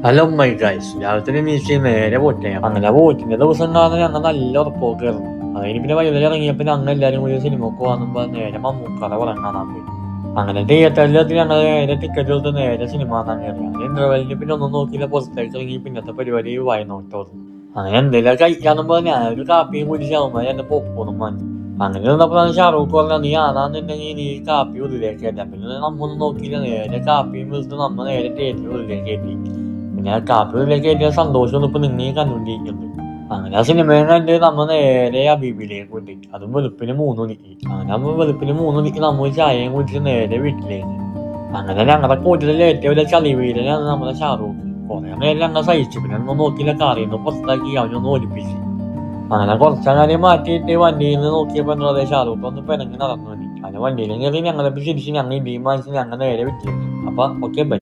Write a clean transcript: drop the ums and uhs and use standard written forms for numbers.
Hello my guys, രാവിലത്തെ എണീച്ച് നേരെ പോട്ടെ. അങ്ങനെ പോറ്റിന്റെ ദിവസം കാണാൻ ഞങ്ങൾ നല്ല ഉറപ്പൊക്കെയായിരുന്നു. അതിന് പിന്നെ വൈകുന്നേരം ഇറങ്ങിയപ്പോൾ ഞങ്ങൾ എല്ലാവരും കൂടി സിനിമക്ക് പോകാൻ നേരെ മമ്മൂക്കാടെ പടം കാണാൻ പോയി. അങ്ങനെ തിയേറ്ററിലെത്തി ഞങ്ങൾ നേരെ ടിക്കറ്റ് എടുത്ത് നേരെ സിനിമ കാണാൻ കയറി. അങ്ങനെ ഇന്റർവെല്ലിന് പിന്നെ ഒന്നും നോക്കിയില്ല, പുറത്തേക്ക് ഇറങ്ങി. പിന്നത്തെ പരിപാടി വായനോട്ടോർന്നു. അങ്ങനെ എന്തെങ്കിലും കഴിക്കാന്നും പറഞ്ഞ് ഞാനൊരു കാപ്പിയും കുടിച്ച് ആവുമ്പോൾ എന്നെ പോപ്കോണും വാങ്ങി. അങ്ങനെ നിന്നപ്പോഴാണ് ഷാറൂഖ് പറഞ്ഞ, നീ ആണാന്നുണ്ടെങ്കിൽ നീ കാപ്പി ഉള്ളിലേക്ക് കയറ്റാം. പിന്നെ നമ്മൊന്നും നോക്കിയില്ല, നേരെ കാപ്പിയും വെച്ചിട്ട് നമ്മൾ നേരെ തിയേറ്ററിൽ ഉള്ളിലേക്ക് കയറ്റി. പിന്നെ കാപ്പി ഉള്ളിലേക്ക് കയറ്റിയ സന്തോഷം ഇപ്പൊ നിന്നീ കണ്ടുകൊണ്ടിരിക്കുന്നത്. അങ്ങനെ ആ സിനിമയും കണ്ട് നമ്മൾ നേരെ അബീബിലേക്ക് പോയി. അതും വെളുപ്പിന് 3 മണിക്ക്. അങ്ങനെ നമ്മൾ വെളുപ്പിന് 3 മണിക്ക് നമ്മൾ ചായയും കുടിച്ച് നേരെ വീട്ടിലേക്ക്. അങ്ങനെ ഞങ്ങളുടെ കൂട്ടത്തിലെ ഏറ്റവും വലിയ ചളിവീരനാണ് നമ്മുടെ ഷാറൂഖ്. കുറെ നേരം ഞങ്ങൾ സഹിച്ചു. പിന്നെ ഒന്നും നോക്കിയില്ല, കാറിൽ നിന്ന് പുറത്താക്കി അവനൊന്ന് ഓടിപ്പിച്ചു. അങ്ങനെ കുറച്ചങ്ങനെ മാറ്റിയിട്ട് വണ്ടിയിൽ നിന്ന് നോക്കിയപ്പോൾ എന്താ പറയുക, ഷാറൂഖ് ഒന്ന് പിണങ്ങി നടന്നു. അങ്ങനെ വണ്ടിയിൽ കയറി ഞങ്ങളെ തിരിച്ച് ഞങ്ങൾ ഇടിയും വാങ്ങിച്ച് ഞങ്ങൾ നേരെ വിട്ടിലേക്ക്. അപ്പൊ ഓക്കെ, ബൈ.